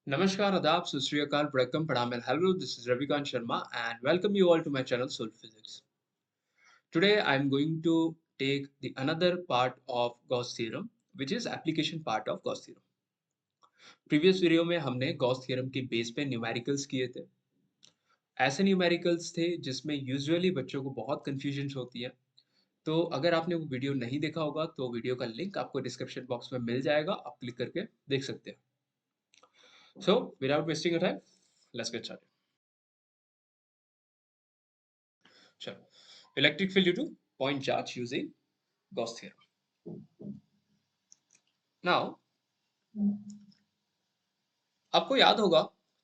Namaskar, Adab, Sat Sri Akal, Prakam, Pranam, and hello. This is Ravikant Sharma, and welcome you all to my channel Soul Physics. Today, I am going to take the another part of Gauss theorem, which is application part of Gauss theorem. Previous video में हमने Gauss theorem के base पे numericals किए थे. ऐसे numericals थे जिसमें usually बच्चों को बहुत कंफ्यूजन होती है. तो अगर आपने वो वीडियो नहीं देखा होगा तो वीडियो का लिंक आपको डिस्क्रिप्शन बॉक्स में मिल जाएगा, आप क्लिक करके देख सकते हैं. So without wasting time, let's get started. चलो, electric field due to point charge using Gauss theorem. Now आपको याद होगा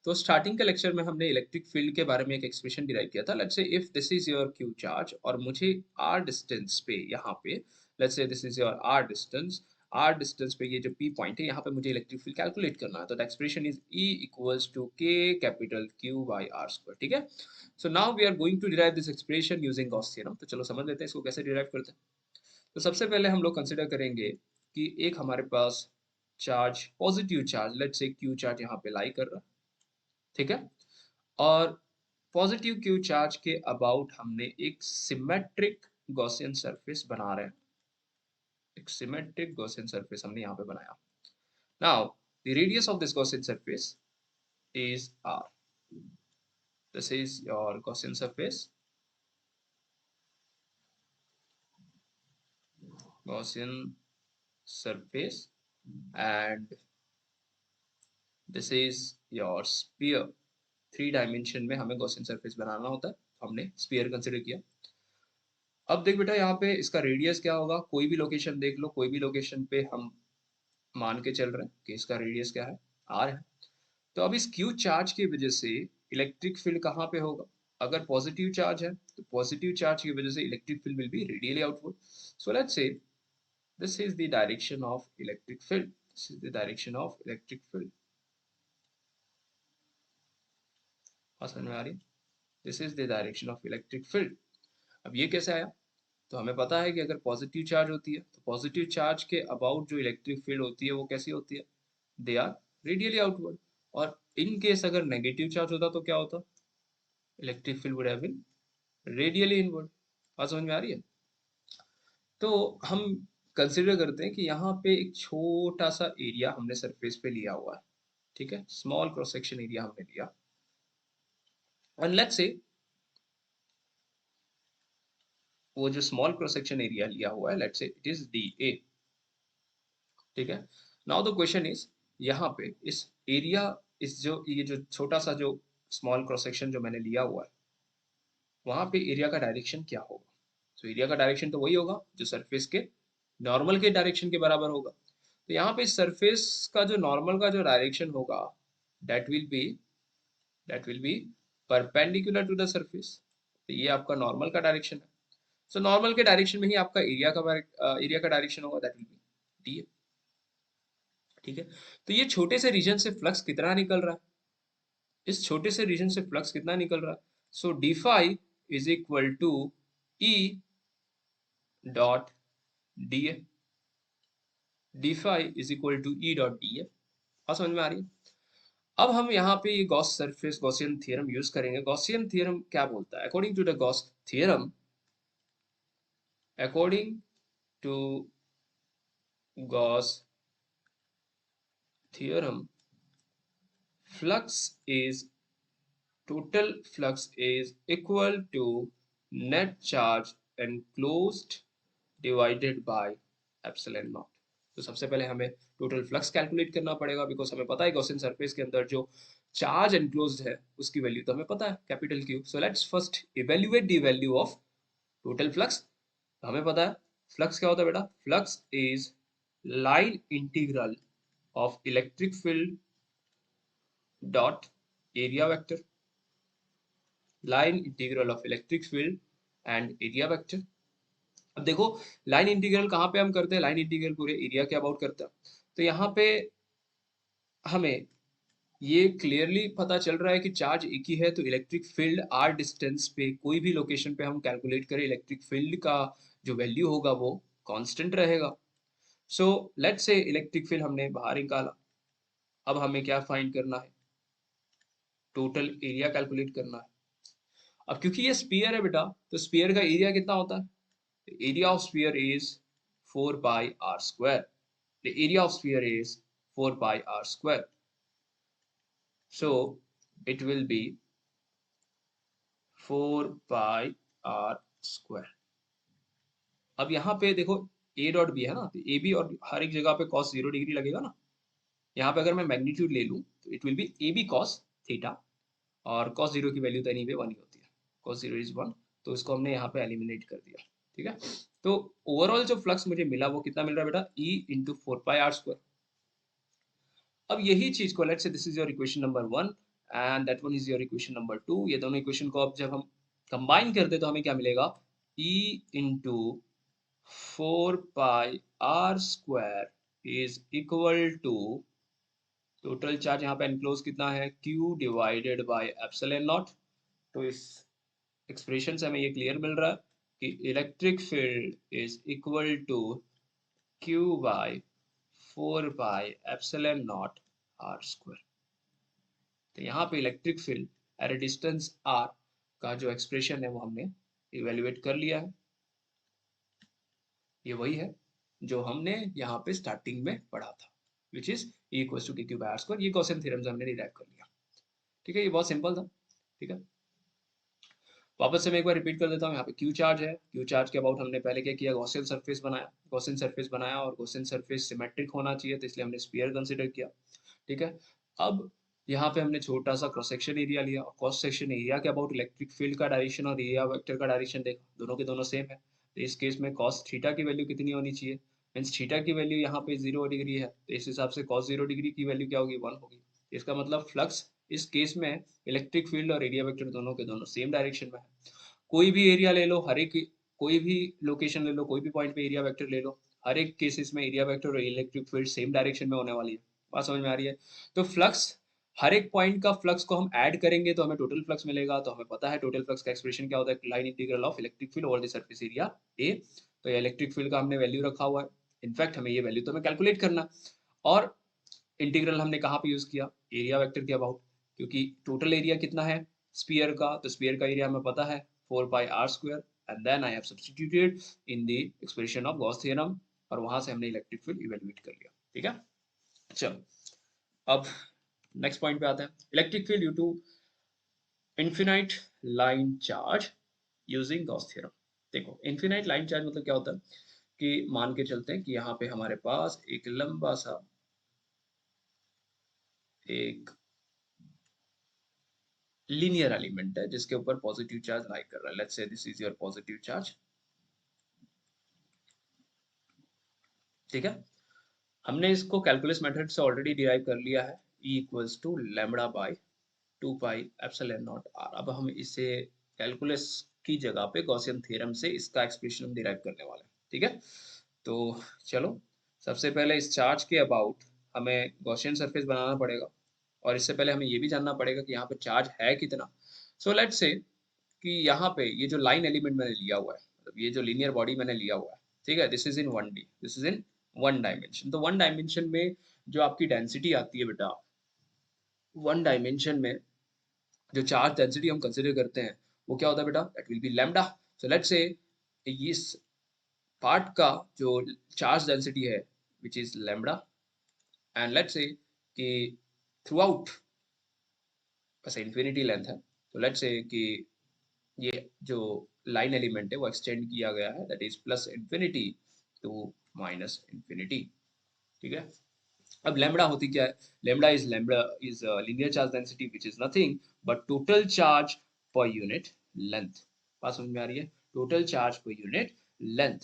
तो स्टार्टिंग के लेक्चर में हमने इलेक्ट्रिक फील्ड के बारे में एक एक्सप्रेशन डिराइव किया था. Let's say if this is your Q charge और मुझे आर डिस्टेंस पे यहाँ पे let's say this is your R distance पे ये जो पी पॉइंट है यहाँ पे मुझे इलेक्ट्रिक फील्ड कैलकुलेट करना है. तो the expression is E equals to K capital Q by R square. ठीक है. So now we are going to derive this expression using Gauss theorem. तो चलो समझ लेते हैं इसको कैसे डिराइव करते हैं. तो सबसे पहले हम लोग कंसिडर करेंगे कि एक हमारे पास charge, positive charge, let's say Q charge यहाँ पे लाई कर रहा है. ठीक है. और पॉजिटिव क्यू चार्ज के अबाउट हमने एक सिमेट्रिक गॉसियन सरफेस बना रहे हैं. एक सिमेट्रिक गॉसियन सरफेस हमने यहाँ पे बनाया. Now the radius of this Gaussian surface is R. This is your Gaussian surface, Gaussian surface, and this is your sphere. 3 dimension में हमें गॉसियन सरफेस बनाना होता है, हमने स्फीयर कंसिडर किया. अब देख बेटा यहाँ पे इसका रेडियस क्या होगा, कोई भी लोकेशन देख लो, कोई भी लोकेशन पे हम मान के चल रहे हैं कि इसका रेडियस क्या है, आर है. तो अब इस क्यू चार्ज की वजह से इलेक्ट्रिक फील्ड कहाँ पे होगा, अगर पॉजिटिव चार्ज है तो पॉजिटिव चार्ज की वजह से electric field will be radially outward. So let's say this is the direction of electric field. This is the direction of electric field. समझ में आ रही है? This is the direction of electric field. अब ये कैसे आया, तो हमें पता है कि अगर पॉजिटिव चार्ज होती है तो पॉजिटिव चार्ज के अबाउट जो इलेक्ट्रिक फील्ड होती है वो कैसी होती है, दे आर रेडियली आउटवर्ड. और इन केस अगर नेगेटिव चार्ज होता तो क्या होता, electric field would have been radially inward. बात समझ में आ रही है. तो हम कंसिडर करते हैं कि यहाँ पे एक छोटा सा एरिया हमने सरफेस पे लिया हुआ है. ठीक है, स्मॉल क्रॉस सेक्शन एरिया हमने लिया. एंड लेट्स से वो जो स्मॉल क्रॉस सेक्शन एरिया लिया हुआ है, लेट्स से इट इज डी ए. ठीक है. नाउ द क्वेश्चन इज, यहाँ पे इस एरिया, इस जो ये जो छोटा सा जो स्मॉल क्रॉस सेक्शन जो मैंने लिया हुआ है, वहां पे एरिया का डायरेक्शन क्या होगा. तो एरिया का डायरेक्शन तो वही होगा जो सरफेस के नॉर्मल के डायरेक्शन के बराबर होगा. तो यहाँ पे सरफेस का जो नॉर्मल का जो डायरेक्शन होगा, that will be that will be perpendicular to the surface. तो ये आपका नॉर्मल का डायरेक्शन है. सो नॉर्मल के डायरेक्शन में ही आपका एरिया का डायरेक्शन होगा, दैट विल बी डी. ठीक है. तो ये छोटे से रीजन से फ्लक्स कितना निकल रहा है, इस छोटे से रीजन से फ्लक्स कितना निकल रहा है. So d phi is equal to E dot d A. D phi is equal to E dot d A. हाँ, समझ में आ रही है. अब हम यहाँ पे ये Gauss surface Gaussian theorem use करेंगे. गॉसियन थ्योरम क्या बोलता है, according to the Gauss theorem, according to Gauss theorem, flux is total flux is equal to net charge enclosed divided by epsilon naught. तो सबसे पहले हमें टोटल फ्लक्स कैलकुलेट करना पड़ेगा, बिकॉज हमें पता है गॉसियन सरफेस के अंदर जो चार्ज एनक्लोज्ड है उसकी वैल्यू तो हमें पता है, capital Q. So let's first evaluate the value of total flux. हमें पता है फ्लक्स क्या होता है बेटा, flux is line integral of electric field dot area vector. Line integral of electric field and area vector. अब देखो लाइन इंटीग्रल कहाँ पे हम करते हैं, लाइन इंटीग्रल पूरे एरिया के अबाउट करते हैं. तो यहाँ पे हमें ये क्लियरली पता चल रहा है कि चार्ज एक ही है, तो इलेक्ट्रिक फील्ड आर डिस्टेंस पे कोई भी लोकेशन पे हम कैलकुलेट करें, इलेक्ट्रिक फील्ड का जो वैल्यू होगा वो कांस्टेंट रहेगा. So let's say electric field हमने बाहर निकाला, अब हमें क्या फाइंड करना है, टोटल एरिया कैलकुलेट करना है। अब क्योंकि ये स्पीयर है बेटा, तो स्पीयर का एरिया कितना होता है, area of sphere is 4 pi R square. The area of sphere is 4 pi R square, so it will be 4 pi R square. अब यहाँ पे देखो ए डॉट बी है ना, तो ए बी और हर एक जगह पे cos 0 डिग्री लगेगा ना। यहाँ पे अगर मैं मैग्नीट्यूड ले लूँ तो it will be A B cos theta, और cos 0 की वैल्यू तो एनीवे 1 ही होती है, cos 0 इज 1, तो इसको हमने यहाँ पे एलिमिनेट कर दिया। ठीक है, तो ओवरऑल जो फ्लक्स मुझे मिला वो कितना मिल रहा है बेटा, E into 4 pi R square. अब यही चीज को let's say this is your equation number 1 and that one is your equation number 2, ये दोनों इक्वेशन को अब जब हम कंबाइन करते तो हमें क्या मिलेगा, E into 4 pi R square is equal to total charge यहाँ पे एनक्लोज कितना है, Q divided by epsilon naught. तो इस एक्सप्रेशन से हमें ये क्लियर मिल रहा है कि electric field is equal to Q by 4 pi epsilon naught R square. तो यहाँ पे electric field at a distance r का जो एक्सप्रेशन है वो हमने इवेल्युएट कर लिया है। ये वही है जो हमने यहाँ पे स्टार्टिंग में पढ़ा था, which is E equals to KQ by R square. ये गॉसियन थ्योरम से हमने डिराइव कर लिया। ठीक है, ये बहुत सिंपल था। ठीक है, वापस से मैं एक बार रिपीट कर देता हूँ। यहाँ पे क्यू चार्ज है, क्यू चार्ज के अबाउट हमने पहले क्या किया, गॉसियन सरफेस बनाया, गॉसियन सरफेस बनाया और गॉसियन सरफेस सिमेट्रिक होना चाहिए, तो इसलिए हमने स्फीयर कंसिडर किया। ठीक है, अब यहाँ पे हमने छोटा सा क्रॉस सेक्शन एरिया लिया और क्रॉस सेक्शन एरिया के अबाउट इलेक्ट्रिक फील्ड का डायरेक्शन और एरिया वेक्टर का डायरेक्शन देखा, दोनों के दोनों सेम है। तो इस केस में कॉस थीटा की वैल्यू कितनी होनी चाहिए, मीन्स थीटा की वैल्यू यहाँ पे 0 डिग्री है, तो इस हिसाब से कॉस 0 डिग्री की वैल्यू क्या होगी, 1 होगी। इसका मतलब फ्लक्स इस केस में इलेक्ट्रिक फील्ड और एरिया वेक्टर दोनों के दोनों सेम डायरेक्शन में है। कोई भी एरिया ले लो, हर एक कोई भी लोकेशन ले लो, कोई भी पॉइंट पे एरिया वेक्टर ले लो, हर एक केसेस में एरिया वेक्टर और इलेक्ट्रिक फील्ड सेम डायरेक्शन में होने वाली है। बात समझ में आ रही है। तो फ्लक्स, हर एक पॉइंट का फ्लक्स को हम ऐड करेंगे तो हमें टोटल फ्लक्स मिलेगा। तो हमें पता है टोटल फ्लक्स का एक्सप्रेशन क्या होता है, line integral of electric field over the surface area A. तो ये इलेक्ट्रिक फील्ड का हमने वैल्यू रखा हुआ है, इनफैक्ट हमें ये वैल्यू तो हमें कैलकुलेट करना। और इंटीग्रल हमने कहाँ पे यूज किया, एरिया वेक्टर के अबाउट, क्योंकि टोटल एरिया कितना है स्पीयर का, तो स्पीयर का एरिया हमें पता है 4 pi R square, and then I have substituted in the expression of Gauss theorem, और वहां से हमने इलेक्ट्रिक फील्ड इवेल्युएट कर लिया। ठीक है, चलो अब नेक्स्ट पॉइंट पे आते हैं, electric field due to infinite line charge using Gauss theorem. देखो इनफिनाइट लाइन चार्ज मतलब क्या होता है कि मान के चलते हैं कि यहाँ पे हमारे पास एक लंबा सा एक लीनियर एलिमेंट है जिसके ऊपर पॉजिटिव चार्ज लाई कर रहा है, let's say this is your positive charge. ठीक है, हमने इसको कैलकुलस मेथड से ऑलरेडी डिराइव कर लिया है, E equals to lambda by 2 pi epsilon naught R. अब हम इसे कैलकुलस की जगह पे गॉसियन थ्योरम से इसका एक्सप्रेशन हम डिराइव करने वाले हैं। ठीक है, तो चलो सबसे पहले इस चार्ज के अबाउट हमें गॉसियन सरफेस बनाना पड़ेगा, और इससे पहले हमें ये भी जानना पड़ेगा कि यहाँ पे चार्ज है कितना। सो लेट्स से कि यहाँ पे ये जो लाइन एलिमेंट मैंने लिया हुआ है, मतलब ये जो लीनियर बॉडी मैंने लिया हुआ है, ठीक है, this is in 1D, this is in 1 dimension. तो 1 डायमेंशन में जो आपकी डेंसिटी आती है बेटा, 1 डायमेंशन में जो चार्ज डेंसिटी हम कंसिडर करते हैं वो क्या होता है बेटा, that will B lambda. So let's say इस पार्ट का जो चार्ज डेंसिटी है which is lambda, and let's say कि थ्रू आउट ऐसे इन्फिनिटी लेंथ है, तो लेट्स से कि ये जो लाइन एलिमेंट है वो एक्सटेंड किया गया है, that is plus infinity to minus infinity. ठीक है, अब लैम्बडा होती क्या है, lambda is linear charge density which is nothing but total charge per unit length. बात समझ में आ रही है, total charge per unit length.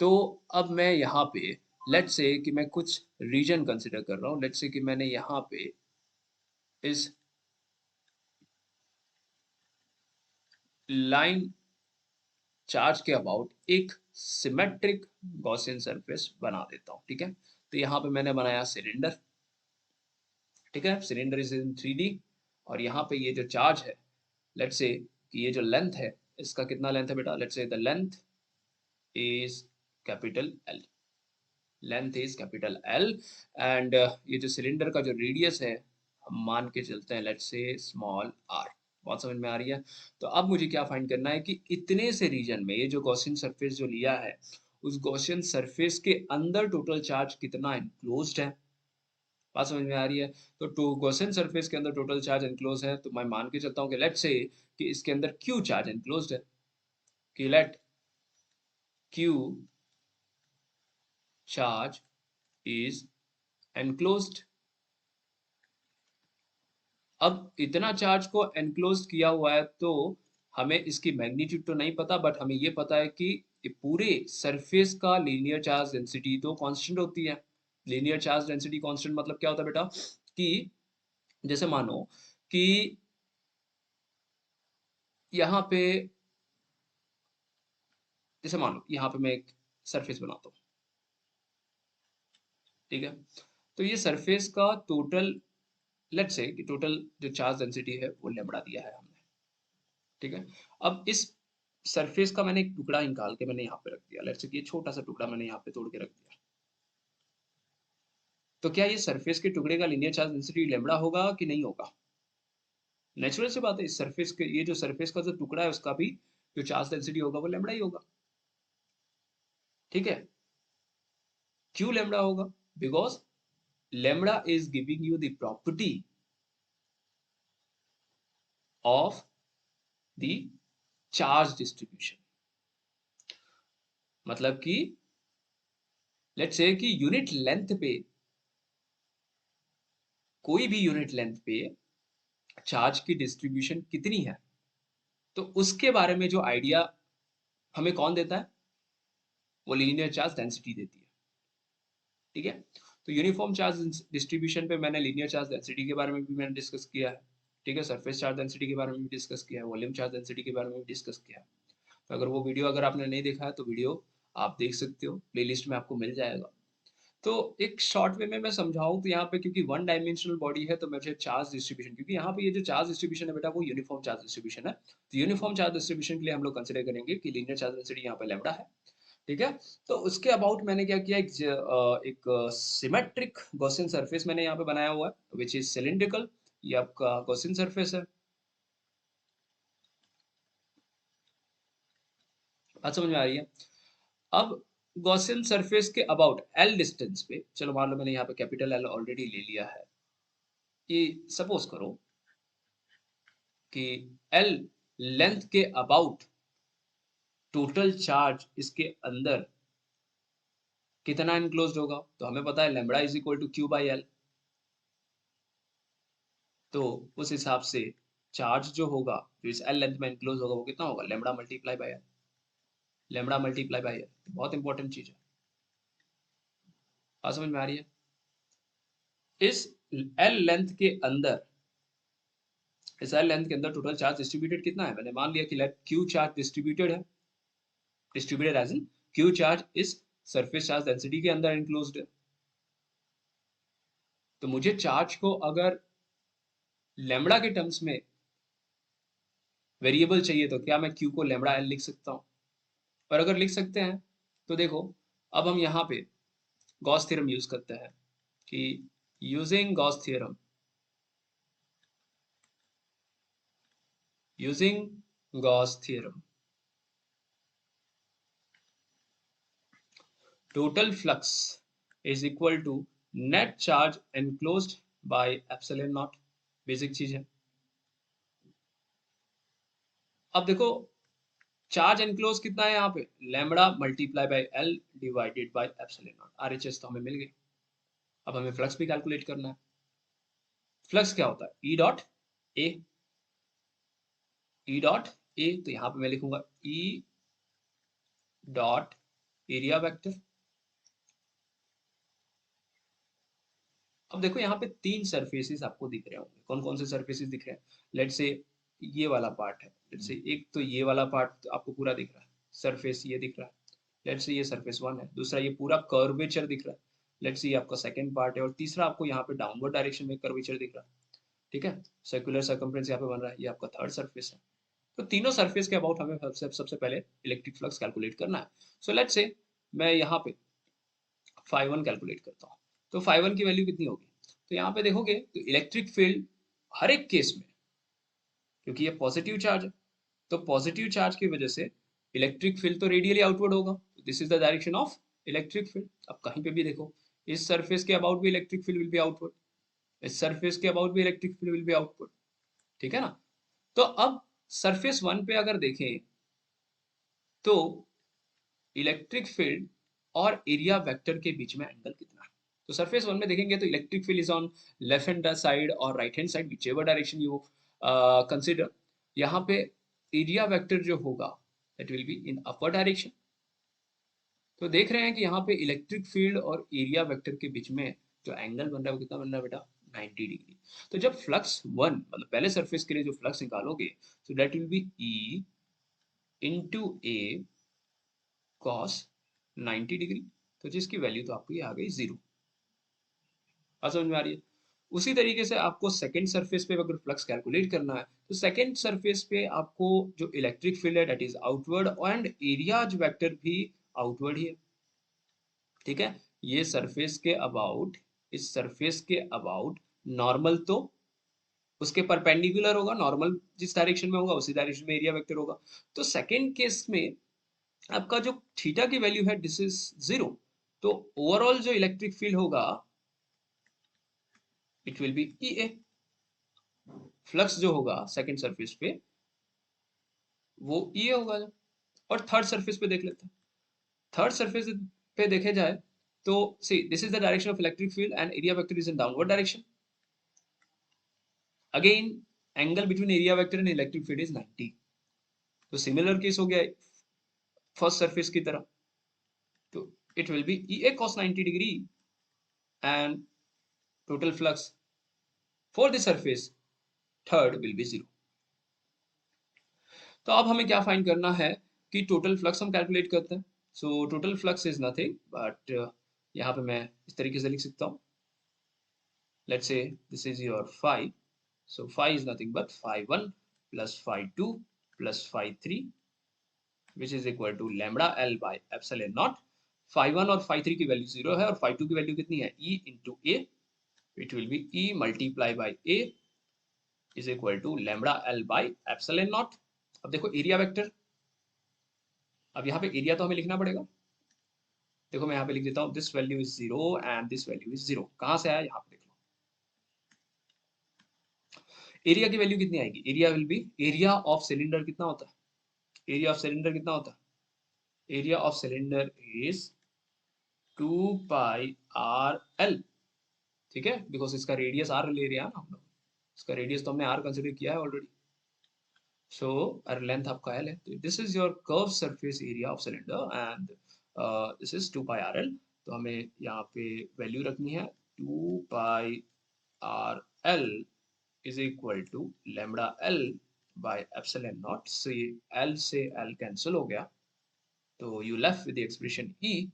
तो अब मैं यहाँ पे लेट्स से कि मैं कुछ रीजन कंसिडर कर रहा हूँ, लेट्स से कि मैंने यहाँ पे इस लाइन चार्ज के अबाउट एक सिमेट्रिक गॉसियन सरफेस बना देता हूँ। ठीक है, तो यहाँ पे मैंने बनाया सिलेंडर। ठीक है, सिलेंडर इज इन 3D, और यहाँ पे ये जो चार्ज है, लेट्स से कि ये जो लेंथ है, इसका कितना लेंथ है बेटा, let's say the length is capital L। Length is capital L and ये जो सिलेंडर का जो रेडियस है हम मान के चलते हैं लेट्स से स्मॉल आर। बात समझ में आ रही है? तो अब मुझे क्या फाइंड करना है कि इतने से रीजन में ये जो गॉसियन सरफेस जो लिया है उस गॉसियन सरफेस के अंदर टोटल चार्ज कितना एनक्लोज्ड है। बात समझ में आ रही है? तो टू गॉसियन सरफेस के अंदर टोटल चार्ज एनक्लोज है तो मैं मान के चलता हूँ कि लेट्स से कि इसके अंदर क्यू चार्ज एनक्लोज्ड है कि let Q charge is enclosed. अब इतना चार्ज को एनक्लोज किया हुआ है तो हमें इसकी मैग्नीट्यूड तो नहीं पता बट हमें ये पता है कि ये पूरे सरफेस का लीनियर चार्ज डेंसिटी तो कांस्टेंट होती है। लीनियर चार्ज डेंसिटी कांस्टेंट मतलब क्या होता है बेटा कि जैसे मानो कि यहाँ पे जैसे मान लो यहाँ पे मैं एक सरफेस बनाता हूँ, ठीक है? तो ये सरफेस का टोटल लेट्स से कि टोटल जो चार्ज डेंसिटी है वो लैम्बडा दिया है हमने, ठीक है? अब इस सरफेस का मैंने एक टुकड़ा निकाल के मैंने यहाँ पे रख दिया, लेट्स से कि ये छोटा सा टुकड़ा मैंने यहाँ पे तोड़ के रख दिया। तो क्या ये सरफेस के टुकड़े का लीनियर चार्ज डेंसिटी लैम्बडा होगा कि नहीं होगा? नेचुरल सी बात है, इस सरफेस के ये जो सरफेस का जो टुकड़ा है उसका भी जो चार्ज डेंसिटी होगा वो लैम्बडा ही होगा, ठीक है? क्यों लैम्बडा होगा? Because lambda is giving you the property of the charge distribution. मतलब कि लेट्स से कि यूनिट लेंथ पे कोई भी यूनिट लेंथ पे चार्ज की डिस्ट्रीब्यूशन कितनी है तो उसके बारे में जो आइडिया हमें कौन देता है? वो लीनियर चार्ज डेंसिटी देती है, ठीक है? तो यूनिफॉर्म चार्ज डिस्ट्रीब्यूशन पे मैंने लीनियर चार्ज डेंसिटी के बारे में भी मैंने डिस्कस किया है, ठीक है? सरफेस चार्ज डेंसिटी के बारे में भी डिस्कस किया है, वॉल्यूम चार्ज डेंसिटी के बारे में भी डिस्कस किया है। तो अगर वो वीडियो अगर आपने नहीं देखा है तो वीडियो आप देख सकते हो, प्लेलिस्ट में आपको मिल जाएगा। तो एक शॉर्ट वे में मैं समझाऊँ तो यहाँ पे क्योंकि वन डायमेंशनल बॉडी है तो मुझे चार्ज डिस्ट्रीब्यूशन क्योंकि यहाँ पे ये जो चार्ज डिस्ट्रीब्यूशन है बेटा वो यूनिफॉर्म चार्ज डिस्ट्रीब्यूशन है। तो यूनिफॉर्म चार्ज डिस्ट्रीब्यूशन के लिए हम लोग कंसिडर करेंगे कि लीनियर चार्ज डेंसिटी यहाँ पे लैम्बडा है, ठीक है? तो उसके अबाउट मैंने क्या किया एक सिमेट्रिक गॉसियन सरफेस मैंने यहाँ पे बनाया हुआ है व्हिच इज सिलिंड्रिकल। ये आपका गॉसियन सरफेस है। बात समझ में आ रही है? अब गॉसियन सरफेस के अबाउट एल डिस्टेंस पे चलो मान लो मैंने यहाँ पे कैपिटल एल ऑलरेडी ले लिया है। ये सपोज करो कि एल लेंथ के अबाउट टोटल चार्ज इसके अंदर कितना इनक्लोज्ड होगा तो हमें पता है lambda is equal to Q by L. तो उस हिसाब से चार्ज जो होगा जो इस एल लेंथ में इनक्लोज होगा वो कितना होगा? Lambda multiply by L. Lambda multiply by L बहुत इंपॉर्टेंट चीज है। बात समझ में आ रही है? इस एल लेंथ के अंदर इस एल लेंथ के अंदर टोटल चार्ज डिस्ट्रीब्यूटेड कितना है? मैंने मान लिया कि लेट क्यू चार्ज डिस्ट्रीब्यूटेड है, distributed as in Q charge इस सरफेस चार्ज डेंसिटी के अंदर इनक्लोज्ड है। तो मुझे चार्ज को अगर लैम्बडा के टर्म्स में वेरिएबल चाहिए तो क्या मैं क्यू को लैम्बडा एल लिख सकता हूँ? और अगर लिख सकते हैं तो देखो अब हम यहाँ पे गॉस थ्योरम यूज करते हैं कि using Gauss theorem using Gauss theorem total flux is equal to net charge enclosed by epsilon naught। Basic चीज है। अब देखो चार्ज एनक्लोज कितना है यहाँ पे? Lambda multiply by L divided by epsilon not. RHS तो हमें मिल गई। अब हमें फ्लक्स भी कैलकुलेट करना है। फ्लक्स क्या होता है? E dot A. E dot A तो यहाँ पे मैं लिखूंगा ई डॉट एरिया वेक्टर। अब देखो यहाँ पे तीन सरफेसेस आपको दिख रहे होंगे। कौन कौन से सरफेसेस दिख रहे हैं? लेट्स से ये वाला पार्ट है। लेट्स से एक तो ये वाला पार्ट आपको पूरा दिख रहा है, सरफेस ये दिख रहा है। लेट्स से ये सरफेस वन है। दूसरा ये पूरा कर्वेचर दिख रहा है। लेट्स से ये आपका सेकंड पार्ट है और तीसरा आपको यहाँ पे डाउनवर्ड डायरेक्शन में कर्वेचर दिख रहा है, ठीक है? सर्कुलर सर्कम्फ्रेंस यहाँ पे बन रहा है। ये आपका थर्ड सरफेस है। तो तीनों सरफेस के अबाउट हमें सबसे पहले इलेक्ट्रिक फ्लक्स कैलकुलेट करना है। सो लेट्स से मैं यहाँ पे phi1 कैलकुलेट करता हूँ, तो phi1 की वैल्यू कितनी होगी? तो यहाँ पे देखोगे तो इलेक्ट्रिक फील्ड हर एक केस में, क्योंकि ये पॉजिटिव चार्ज है, तो पॉजिटिव चार्ज की वजह से इलेक्ट्रिक फील्ड तो रेडियली आउटवर्ड होगा। This is the direction of electric field. अब कहीं पे भी देखो, इस सरफेस के अबाउट भी electric field will be outward, इस सरफेस के अबाउट भी electric field will be outward, ठीक है ना? तो अब सरफेस वन पे अगर देखें तो इलेक्ट्रिक फील्ड और एरिया वेक्टर के बीच में एंगल कितना है? तो सरफेस वन में देखेंगे तो electric field is on left hand side और right hand side, whichever direction you consider. यहाँ पे एरिया वेक्टर जो होगा that will be in upper direction. तो देख रहे हैं कि यहाँ पे इलेक्ट्रिक फील्ड और एरिया वेक्टर के बीच में जो एंगल बन रहा है वो कितना बन रहा है बेटा? 90 डिग्री। तो जब फ्लक्स वन मतलब पहले सरफेस के लिए जो फ्लक्स निकालोगे तो that will be E into A cos 90 degree. तो जिसकी वैल्यू तो आपको ये आ गई 0। बात समझ में आ रही है? उसी तरीके से आपको सेकंड सरफेस पे अगर फ्लक्स कैलकुलेट करना है तो सेकंड सरफेस पे आपको जो इलेक्ट्रिक फील्ड है that is outward and areas vector भी आउटवर्ड ही है, ठीक है? ये सरफेस के अबाउट, इस सरफेस के अबाउट नॉर्मल तो उसके परपेंडिकुलर होगा, नॉर्मल जिस डायरेक्शन में होगा उसी डायरेक्शन में एरिया वेक्टर होगा। तो सेकंड केस में आपका जो थीटा की वैल्यू है दिस इज 0। तो ओवरऑल जो इलेक्ट्रिक फील्ड होगा it will be E A. Flux जो होगा सेकंड सरफेस पे वो ई ए होगा। और थर्ड सरफेस पे देख लेते हैं। थर्ड सरफेस पे देखे जाए तो see this is the direction of electric field and area vector is in downward direction. Again angle between area vector and electric field is 90। तो सिमिलर केस हो गया फर्स्ट सरफेस की तरह। तो it will be E A cos 90 degree and total flux for the surface third will be 0। तो अब हमें क्या फाइंड करना है कि टोटल फ्लक्स हम कैलकुलेट करते हैं। So total flux is nothing but यहाँ पे मैं इस तरीके से लिख सकता हूँ। Let's say this is your phi, so phi is nothing but phi1 plus phi2 plus phi3 which is equal to lambda L by epsilon naught। phi1 और phi3 की वैल्यू 0 है और phi2 की वैल्यू कितनी है? E into A, it will be E multiply by A is equal to lambda L by epsilon naught। अब देखो area vector, अब यहाँ पे एरिया तो हमें लिखना पड़ेगा। देखो मैं यहाँ पे लिख देता हूँ this value is 0 and this value is 0। कहाँ से आया? यहाँ पे देख लो। एरिया की वैल्यू कितनी आएगी? Area will be area of cylinder कितना होता है? एरिया ऑफ सिलेंडर कितना होता है? Area of cylinder is 2 pi R L, ठीक है? बिकॉज इसका रेडियस आर ले रहे हैं ना हम लोग, इसका रेडियस तो हमने आर कंसिडर किया है ऑलरेडी। सो और लेंथ आपका एल है, तो this is your curve surface area of cylinder and this is 2 pi R L. तो हमें यहाँ पे वैल्यू रखनी है 2 pi R L is equal to lambda L by epsilon naught. से एल से एल कैंसिल हो गया, तो you left with the expression E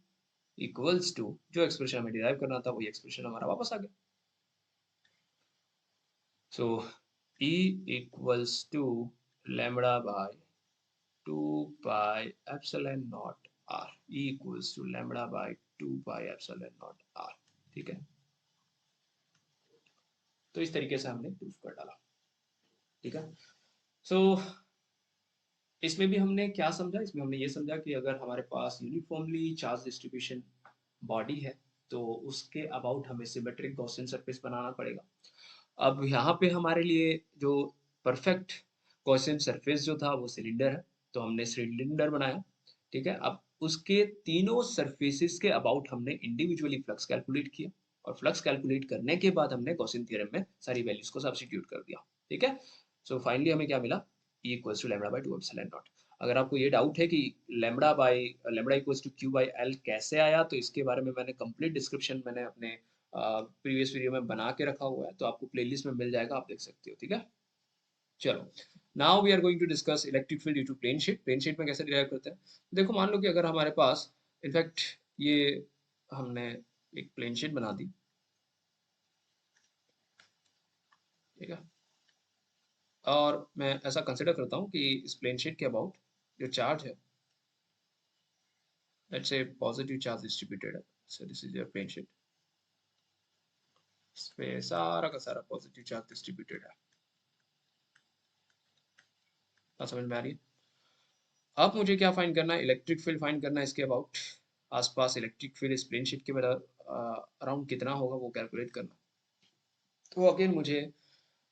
equals to, जो एक्सप्रेशन हमें डिराइव करना था वही एक्सप्रेशन हमारा वापस आ गया। So E equals to lambda by 2 pi epsilon naught R, E equals to lambda by 2 pi epsilon naught R, ठीक है? तो इस तरीके से हमने प्रूफ कर डाला, ठीक है? सो इसमें भी हमने क्या समझा? इसमें हमने ये समझा कि अगर हमारे पास यूनिफॉर्मली चार्ज डिस्ट्रीब्यूशन बॉडी है तो उसके अबाउट हमें सिमेट्रिक गॉसियन सरफेस बनाना पड़ेगा। अब यहाँ पे हमारे लिए जो परफेक्ट गॉसियन सरफेस जो था वो सिलेंडर है, तो हमने सिलेंडर बनाया, ठीक है? अब उसके तीनों सरफेसेस के अबाउट हमने इंडिविजुअली फ्लक्स कैलकुलेट किया और फ्लक्स कैलकुलेट करने के बाद हमने गॉसियन थ्योरम में सारी वैल्यूज को सब्स्टिट्यूट कर दिया, ठीक है? सो फाइनली हमें क्या मिला? E equals to lambda by 2 epsilon naught. अगर आपको ये डाउट है कि lambda equals to Q by L कैसे आया, तो इसके बारे में मैंने कंप्लीट डिस्क्रिप्शन मैंने अपने प्रीवियस वीडियो में बना के रखा हुआ है, तो आपको प्लेलिस्ट में मिल जाएगा, आप देख सकते हो, ठीक है? चलो, now we are going to discuss electric field due to plane sheet. Plane sheet में कैसे डिराइव करते हैं? देखो मान लो कि अगर हमारे पास इनफैक्ट ये हमने एक प्लेन शीट बना दी, ठीक है? और मैं ऐसा कंसिडर करता हूँ कि इस प्लेन शीट के अबाउट जो चार्ज है, let's say positive charge distributed है, so this is your plane sheet, इस पे सारा का सारा पॉजिटिव चार्ज डिस्ट्रीब्यूटेड है। बात समझ में आ रही है? अब मुझे क्या फाइंड करना है, इलेक्ट्रिक फील्ड फाइंड करना है इसके अबाउट, आसपास इलेक्ट्रिक फील्ड इस प्लेन शीट के अराउंड कितना होगा वो कैलकुलेट करना। तो अगेन मुझे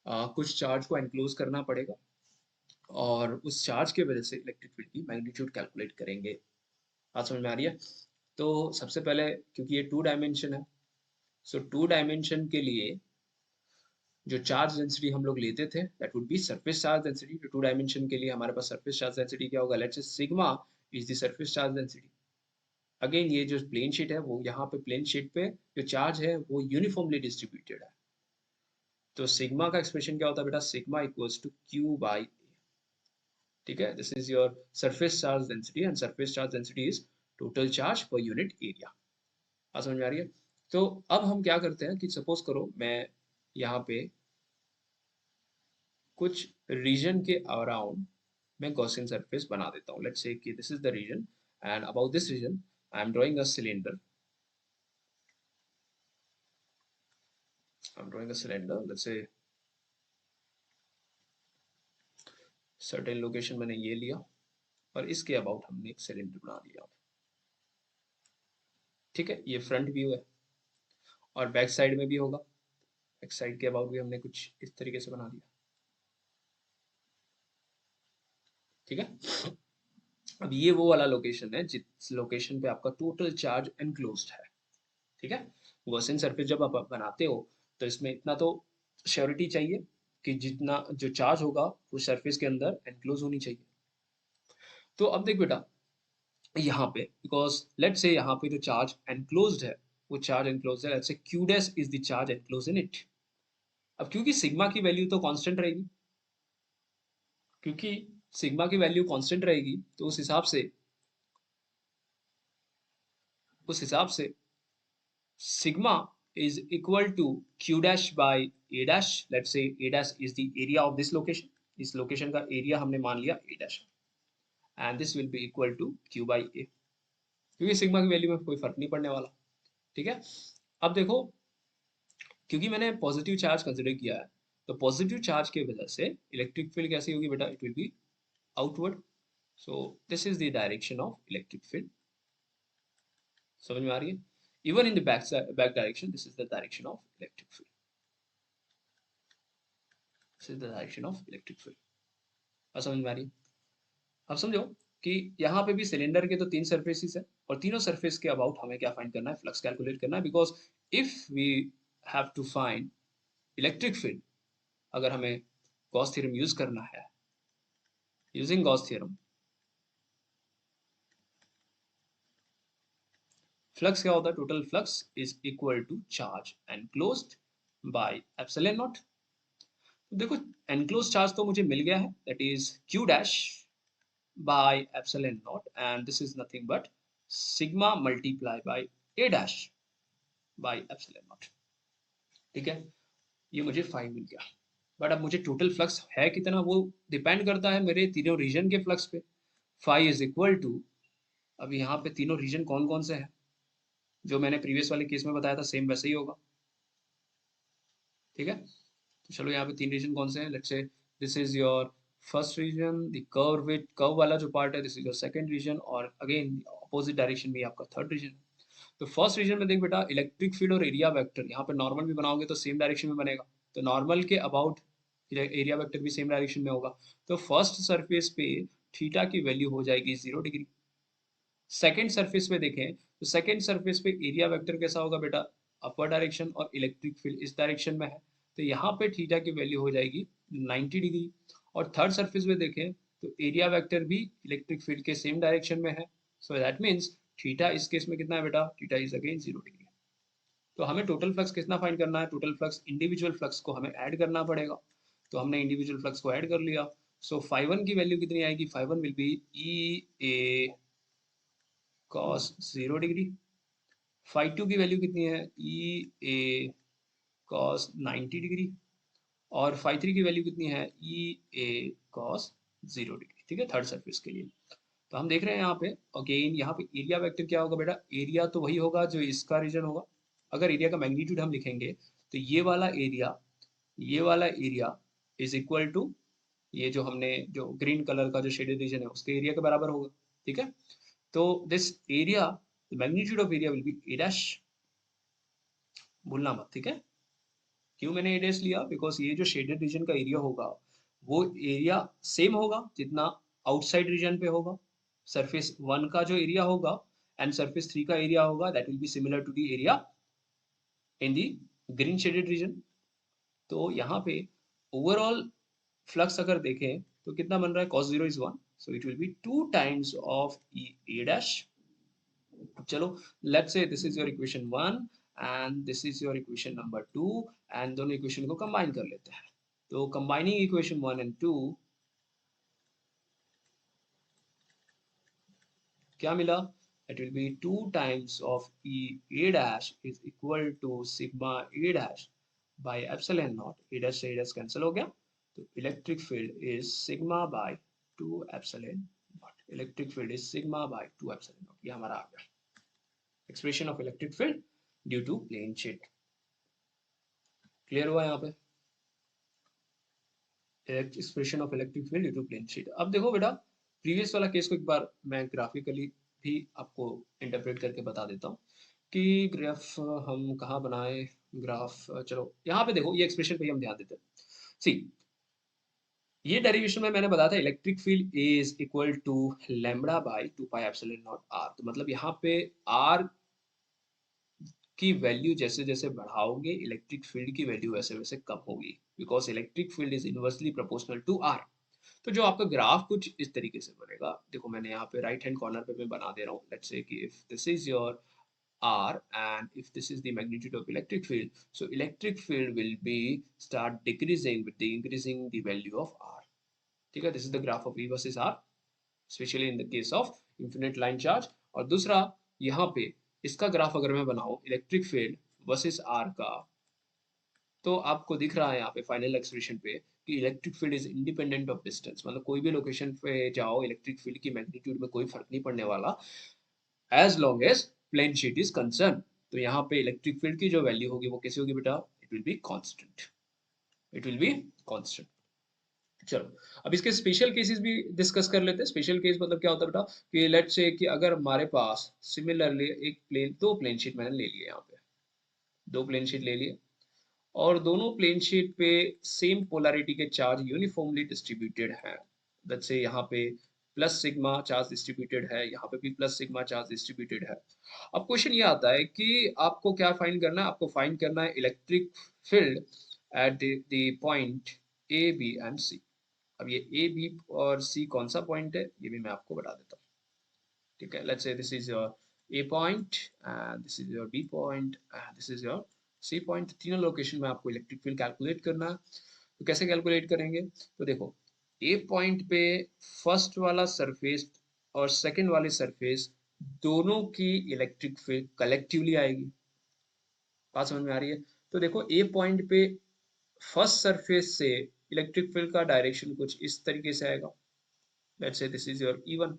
कुछ चार्ज को एनक्लोज करना पड़ेगा और उस चार्ज के वजह से इलेक्ट्रिक फील्ड की मैग्नीट्यूड कैलकुलेट करेंगे। बात समझ में आ रही है? तो सबसे पहले, क्योंकि ये 2 डायमेंशन है, सो 2 डायमेंशन के लिए जो चार्ज डेंसिटी हम लोग लेते थे that would be surface charge density. तो 2 डायमेंशन के लिए हमारे पास सरफेस चार्ज डेंसिटी क्या होगा, let's say sigma is the surface charge density. Again ये जो प्लेन शीट है वो यहाँ पे प्लेन शीट पे जो चार्ज है वो यूनिफॉर्मली डिस्ट्रीब्यूटेड है। तो सिग्मा का एक्सप्रेशन क्या होता है बेटा, sigma equals to Q by, ठीक है, this is your surface charge density and surface charge density is total charge per unit area. बात समझ में आ रही है? तो अब हम क्या करते हैं कि सपोज करो मैं यहाँ पे कुछ रीजन के अराउंड मैं गॉसियन सरफेस बना देता हूँ। लेट्स से कि this is the region and about this region I am drawing a cylinder, I am drawing a cylinder, let's say certain location मैंने ये लिया और इसके अबाउट हमने एक सिलेंडर बना दिया। ठीक है, ये फ्रंट व्यू है और बैक साइड में भी होगा, बैक साइड के अबाउट भी हमने कुछ इस तरीके से बना दिया। ठीक है, अब ये वो वाला लोकेशन है जिस लोकेशन पे आपका टोटल चार्ज एनक्लोज्ड है। ठीक है, गॉसियन सरफेस जब आप बनाते हो तो इसमें इतना तो श्योरिटी चाहिए कि जितना जो चार्ज होगा वो सरफेस के अंदर एनक्लोज होनी चाहिए। तो अब देख बेटा, यहाँ पे बिकॉज लेट से यहाँ पे जो चार्ज एनक्लोज्ड है वो चार्ज एनक्लोज्ड है, लेट्स से q dash is the charge enclosed in it. अब क्योंकि सिग्मा की वैल्यू तो कांस्टेंट रहेगी, क्योंकि सिग्मा की वैल्यू कांस्टेंट रहेगी तो उस हिसाब से sigma is equal to q dash by a dash, let's say a dash is the area of this location, इस लोकेशन का एरिया हमने मान लिया a dash and this will be equal to q by a, क्योंकि sigma की value में कोई फर्क नहीं पड़ने वाला। ठीक है, अब देखो क्योंकि मैंने पॉजिटिव चार्ज कंसिडर किया है तो पॉजिटिव चार्ज की वजह से इलेक्ट्रिक फील्ड कैसी होगी बेटा, it will be outward. So this is the direction of electric field. समझ में आ रही है? Even in the back direction this is the direction of electric field, this is the direction of electric field. अब समझ में आ रही है? अब समझो कि यहाँ पे भी सिलेंडर के तो 3 सरफेसेस है और तीनों सरफेस के अबाउट हमें क्या फाइंड करना है, फ्लक्स कैलकुलेट करना है। Because if we have to find electric field, अगर हमें गॉस थ्योरम यूज करना है, यूजिंग गॉस थ्योरम फ्लक्स क्या होता है, total flux is equal to charge enclosed by epsilon naught. तो देखो एनक्लोज चार्ज तो मुझे मिल गया है, that is q dash by epsilon naught and this is nothing but sigma multiply by a dash by epsilon naught। ठीक है, ये मुझे 5 मिल गया। बट अब मुझे टोटल फ्लक्स है कितना वो डिपेंड करता है मेरे तीनों रीजन के फ्लक्स पे। 5 इज इक्वल टू, अब यहाँ पे तीनों रीजन कौन कौन से हैं, जो मैंने प्रीवियस वाले केस में बताया था सेम वैसे ही होगा। ठीक है, तो चलो यहाँ पे 3 रीजन कौन से हैं, let's say this is your first region, the curve with curve वाला जो पार्ट है this is your second region और अगेन अपोजिट डायरेक्शन में आपका थर्ड रीजन। तो फर्स्ट रीजन में देख बेटा इलेक्ट्रिक फील्ड और एरिया वेक्टर, यहाँ पे नॉर्मल भी बनाओगे तो सेम डायरेक्शन में बनेगा, तो नॉर्मल के अबाउट एरिया वेक्टर भी सेम डायरेक्शन में होगा। तो फर्स्ट सरफेस पे थीटा की वैल्यू हो जाएगी 0 डिग्री। सेकेंड सरफेस पे देखें तो सेकेंड सरफेस पे एरिया वेक्टर कैसा होगा बेटा, अपर डायरेक्शन और इलेक्ट्रिक फील्ड इस डायरेक्शन में है, तो यहाँ पे थीटा की वैल्यू हो जाएगी 90 डिग्री। और थर्ड सरफेस पे देखें तो एरिया वेक्टर भी इलेक्ट्रिक फील्ड के सेम डायरेक्शन में है, सो दैट मीन्स थीटा इस केस में कितना है बेटा, थीटा इज अगेन 0 डिग्री। तो हमें टोटल फ्लक्स कितना फाइंड करना है, टोटल फ्लक्स इंडिविजुअल फ्लक्स को हमें ऐड करना पड़ेगा, तो हमने इंडिविजुअल फ्लक्स को ऐड कर लिया। सो फाई वन की वैल्यू कितनी आएगी, phi one will be E A cos 0 degree. Phi two की वैल्यू कितनी है, ई ए cos 90 डिग्री। और फाई थ्री की वैल्यू कितनी है, ई ए cos 0 डिग्री। ठीक है, थर्ड सरफेस के लिए। तो हम देख रहे हैं यहाँ पे अगेन, यहाँ पे एरिया वेक्टर क्या होगा बेटा, एरिया तो वही होगा जो इसका रीजन होगा। अगर एरिया का मैग्नीट्यूड हम लिखेंगे तो ये वाला एरिया इज इक्वल टू ये जो हमने जो ग्रीन कलर का जो शेडेड रीजन है उसके एरिया के बराबर होगा। ठीक है, तो this area, the magnitude of area will be A dash, भूलना मत। ठीक है, क्यों मैंने ए डैश लिया, बिकॉज ये जो शेडेड रीजन का एरिया होगा वो एरिया सेम होगा जितना आउटसाइड रीजन पे होगा। सरफेस 1 का जो एरिया होगा एंड सरफेस 3 का एरिया होगा, that will be similar to the area in the green shaded region. तो यहाँ पे ओवरऑल फ्लक्स अगर देखें तो कितना बन रहा है, cos 0 is 1, so it will be 2 times of a dash. चलो, let's say this is your equation 1 and this is your equation number 2, and दोनों इक्वेशन को कंबाइन कर लेते हैं। तो कंबाइनिंग इक्वेशन 1 and 2 क्या मिला, it will be 2 times of a dash is equal to sigma a dash by epsilon naught, a dash से a dash cancel हो गया, तो electric field is sigma by 2 epsilon naught, electric field is sigma by 2 epsilon naught. ये हमारा आ गया expression of electric field due to plane sheet. Clear हुआ यहाँ पे expression of electric field due to plane sheet. अब देखो बेटा, प्रीवियस वाला केस को एक बार मैं ग्राफिकली भी आपको इंटरप्रेट करके बता देता हूँ कि ग्राफ हम कहाँ बनाए, ग्राफ चलो यहाँ पे देखो, ये एक्सप्रेशन पे ही हम ध्यान देते हैं। सी, ये डेरिवेशन में मैंने बताया था electric field is equal to lambda by 2 pi epsilon naught r. तो मतलब यहाँ पे आर की वैल्यू जैसे जैसे बढ़ाओगे इलेक्ट्रिक फील्ड की वैल्यू वैसे वैसे कम होगी, because electric field is inversely proportional to r. तो जो आपका ग्राफ कुछ इस तरीके से बनेगा, देखो मैंने यहाँ पे राइट हैंड कॉर्नर पे मैं बना दे रहा हूँ, लेट्स से कि if this is your R and if this is the magnitude of electric field, so electric field will be start decreasing with the increasing the value of R. ठीक है, this is the graph of E versus R, specially in the case of infinite line charge. और दूसरा, यहाँ पे इसका graph अगर मैं बनाऊं इलेक्ट्रिक फील्ड वर्सेस R का, तो आपको दिख रहा है यहाँ पे फाइनल एक्सप्रेशन पे कि electric field is independent of distance, मतलब कोई भी लोकेशन पे जाओ इलेक्ट्रिक फील्ड की मैग्नीट्यूड में कोई फर्क नहीं पड़ने वाला as long as plane sheet is concern. तो यहाँ पे इलेक्ट्रिक फील्ड की जो वैल्यू होगी वो कैसी होगी बेटा, it will be constant, it will be constant. चलो, अब इसके स्पेशल केसेस भी डिस्कस कर लेते हैं। स्पेशल केस मतलब क्या होता है बेटा, कि लेट्स से कि अगर हमारे पास सिमिलरली एक प्लेन, दो प्लेन शीट मैंने ले लिए, यहाँ पे दो प्लेन शीट ले लिए और दोनों प्लेन शीट पे सेम पोलैरिटी के चार्ज यूनिफॉर्मली डिस्ट्रीब्यूटेड हैं। लेट्स से यहाँ पे प्लस सिग्मा चार्ज डिस्ट्रीब्यूटेड है, यहाँ पे भी प्लस सिग्मा चार्ज डिस्ट्रीब्यूटेड है। अब क्वेश्चन ये आता है कि आपको क्या फाइंड करना है, आपको फाइंड करना है electric field at the point A B and C. अब ये ए बी और सी कौन सा पॉइंट है ये भी मैं आपको बता देता हूँ। ठीक है, let's say this is your A point and this is your B point and this is your C point. तीनों लोकेशन में आपको इलेक्ट्रिक फील्ड कैलकुलेट करना है। तो कैसे कैलकुलेट करेंगे, तो देखो ए पॉइंट पे फर्स्ट वाला सरफेस और सेकंड वाली सरफेस दोनों की इलेक्ट्रिक फील्ड कलेक्टिवली आएगी। बात समझ में आ रही है। तो देखो ए पॉइंट पे फर्स्ट सरफेस से इलेक्ट्रिक फील्ड का डायरेक्शन कुछ इस तरीके से आएगा, let's say this is your E1।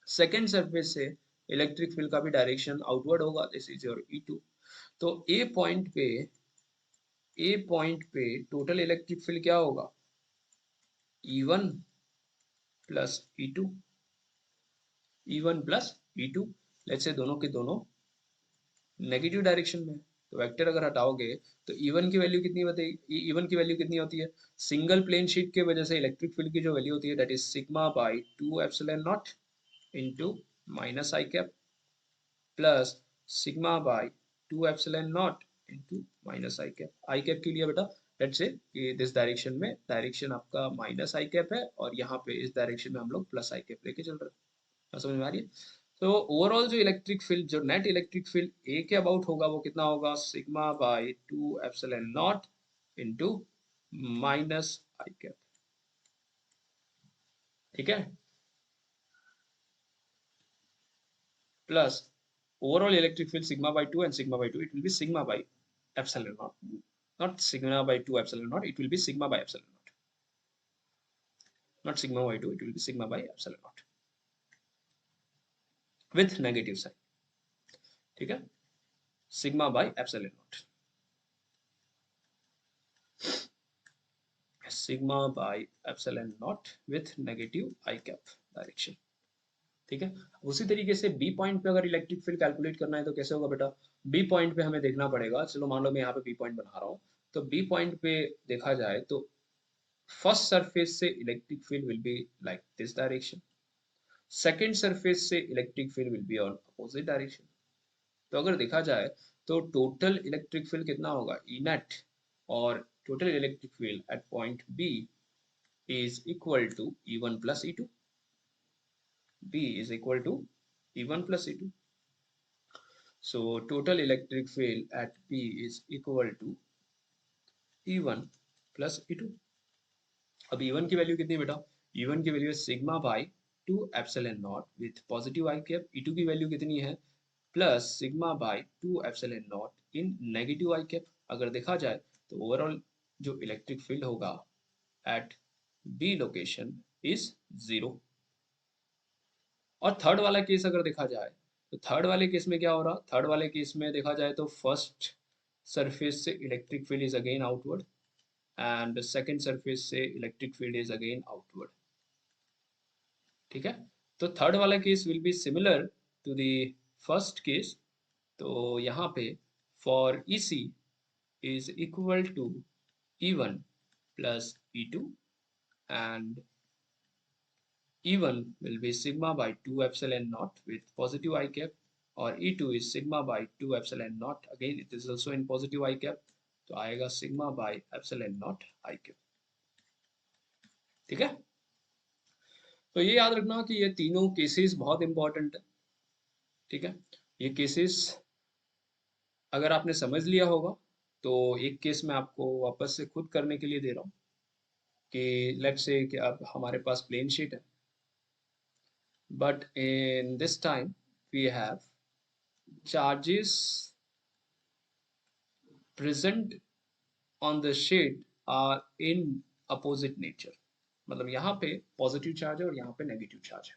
Second surface से इलेक्ट्रिक फील्ड का भी डायरेक्शन आउटवर्ड होगा, दिस इज योर E2। तो ए पॉइंट पे टोटल इलेक्ट्रिक फील्ड क्या होगा, E1 plus E2, E1 plus E2। Let's say दोनों के दोनों नेगेटिव डायरेक्शन में, तो वेक्टर अगर हटाओगे तो E1 की वैल्यू कितनी होती है, E1 की वैल्यू कितनी होती है, सिंगल प्लेन शीट के वजह से इलेक्ट्रिक फील्ड की जो वैल्यू होती है that is sigma by 2 epsilon not into minus I cap plus sigma by 2 epsilon not into minus I cap. I cap के लिए बेटा लेट्स से कि दिस डायरेक्शन में डायरेक्शन आपका माइनस आई कैप है और यहाँ पे इस डायरेक्शन में हम लोग प्लस आई कैप लेके चल रहे हैं। समझ में आ रही है। तो ओवरऑल जो इलेक्ट्रिक फील्ड, जो नेट इलेक्ट्रिक फील्ड ए के अबाउट होगा वो कितना होगा, sigma by 2 epsilon not into minus I cap. ठीक है, plus overall electric field sigma by 2 and sigma by 2, it will be sigma by epsilon naught, not sigma by 2 epsilon naught, it will be sigma by epsilon naught, not sigma by 2, it will be sigma by epsilon naught. With negative sign, ठीक है, sigma by epsilon naught, sigma by epsilon naught with negative i cap direction, ठीक है। उसी तरीके से B point पे अगर electric field calculate करना है तो कैसे होगा बेटा, बी पॉइंट पे हमें देखना पड़ेगा, चलो मान लो मैं यहाँ पे बी पॉइंट बना रहा हूँ, तो बी पॉइंट पे देखा जाए तो फर्स्ट सरफेस से electric field will be like this direction, second surface से electric field will be on opposite direction. तो अगर देखा जाए तो टोटल इलेक्ट्रिक फील्ड कितना होगा ई नेट, और total electric field at point B is equal to E1 plus E2. B is equal to E1 plus E2. So total electric field at B is equal to E1 plus E2. अब E1 की value कितनी बेटा, E1 की value है sigma by 2 epsilon naught with positive i cap, E2 की value कितनी है plus sigma by 2 epsilon not in negative i cap. अगर देखा जाए तो ओवरऑल जो इलेक्ट्रिक फील्ड होगा एट बी लोकेशन इज 0। और थर्ड वाला केस अगर देखा जाए तो थर्ड वाले केस में क्या हो रहा, थर्ड वाले केस में देखा जाए तो फर्स्ट सरफेस से electric field is again outward and second surface से electric field is again outward, ठीक है। तो थर्ड वाला case will be similar to the first case. तो यहाँ पे for E C is equal to E1 plus E2 and E1 will be sigma by 2 epsilon naught with positive I cap, और E2 is sigma by 2 epsilon naught, again it is also in positive I cap, तो आएगा sigma by epsilon naught I cap, ठीक है। तो ये याद रखना कि ये तीनों केसेस बहुत इंपॉर्टेंट है, ठीक है। ये केसेस अगर आपने समझ लिया होगा तो एक केस मैं आपको वापस से खुद करने के लिए दे रहा हूँ कि लेट्स से कि अब हमारे पास प्लेन शीट है, but in this time we have charges present on the sheet are in opposite nature, मतलब यहाँ पे पॉजिटिव चार्ज है और यहाँ पे नेगेटिव चार्ज है।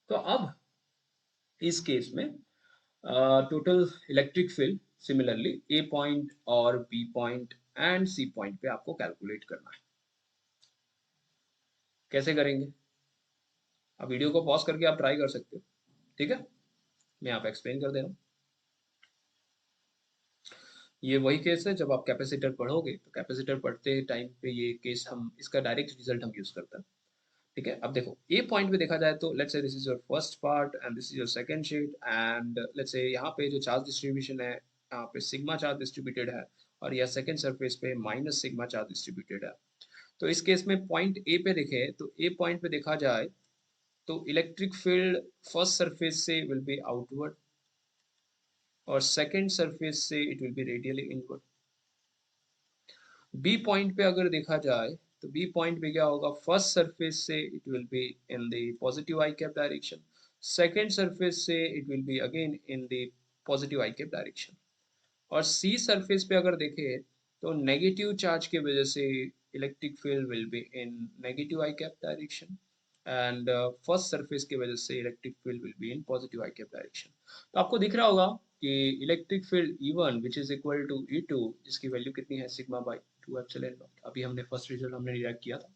तो अब इस केस में total electric field similarly A point और B point and C point पे आपको कैलकुलेट करना है। कैसे करेंगे, अब वीडियो को पॉज करके आप ट्राई कर सकते हो, ठीक है। मैं यहाँ पे एक्सप्लेन कर दे रहा हूँ। ये वही केस है जब आप कैपेसिटर पढ़ोगे, तो कैपेसिटर पढ़ते टाइम पे ये केस हम इसका डायरेक्ट रिजल्ट हम यूज करते हैं, ठीक है। अब देखो ए पॉइंट पे देखा जाए तो let's say this is your first part and this is your second sheet and let's say यहाँ पे जो चार्ज डिस्ट्रीब्यूशन है, यहाँ पे सिग्मा चार्ज डिस्ट्रीब्यूटेड है और यह सेकंड सरफेस पे माइनस सिग्मा चार्ज डिस्ट्रीब्यूटेड है। तो इस केस में पॉइंट ए पे देखें तो ए पॉइंट पे देखा जाए तो इलेक्ट्रिक फील्ड फर्स्ट सरफेस से विल बी आउटवर्ड और सेकेंड सरफेस से it will be radially inward. B point पे अगर देखा जाए तो बी पॉइंट पे क्या होगा, फर्स्ट सरफेस से it will be in the positive i cap direction, second surface से it will be again in the positive i cap direction. और सी सरफेस पे अगर देखें तो नेगेटिव चार्ज की वजह से electric field will be in negative i cap direction and first surface की वजह से electric field will be in positive i cap direction. तो आपको दिख रहा होगा कि electric field E1 which is equal to E2 जिसकी वैल्यू कितनी है सिग्मा बाई 2 एप्सिलॉन नॉट। अभी हमने फर्स्ट रिजल्ट हमने डिराइव किया था।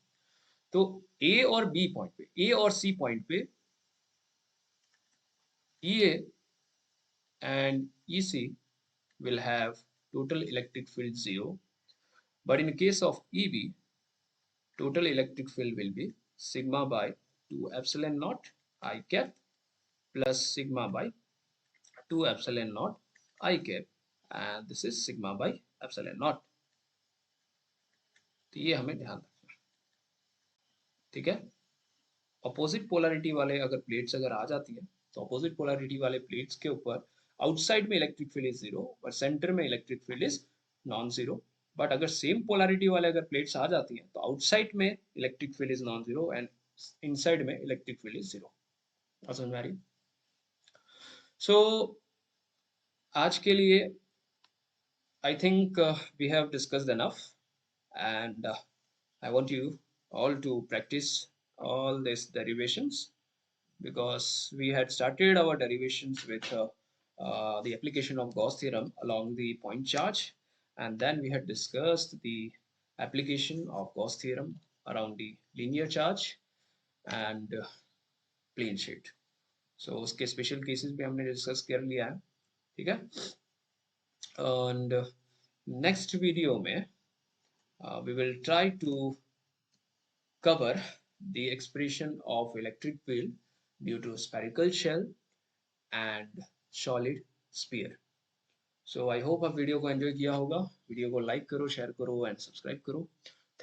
तो ए और बी पॉइंट पे, ए और सी पॉइंट पे EA and EC will have total electric field 0, but in case of EB total electric field will be sigma by 2 epsilon naught I cap plus sigma by 2 epsilon naught I cap and this is sigma by epsilon naught। तो ये हमें ध्यान रखना है, ठीक है। Opposite polarity वाले अगर प्लेट्स अगर आ जाती है तो अपोजिट पोलैरिटी वाले प्लेट्स के ऊपर आउटसाइड में इलेक्ट्रिक फील्ड इज 0 और सेंटर में electric field is non zero. But अगर सेम पोलैरिटी वाले अगर प्लेट्स आ जाती हैं तो आउटसाइड में electric field is non zero and inside में इलेक्ट्रिक फील्ड इज 0। समझ में आ रही? सो आज के लिए I think we have discussed enough and I want you all to practice all these derivations because we had started our derivations with the application of Gauss theorem along the point charge, and then we had discussed the application of Gauss theorem around the linear charge and plane sheet. So उसके special cases भी हमने discuss कर लिया है, ठीक है? And next video में we will try to cover the expression of electric field due to spherical shell and solid sphere. So I hope आप वीडियो को एंजॉय किया होगा. वीडियो को लाइक करो, शेयर करो एंड सब्सक्राइब करो.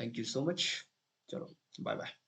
Thank you so much. चलो bye bye.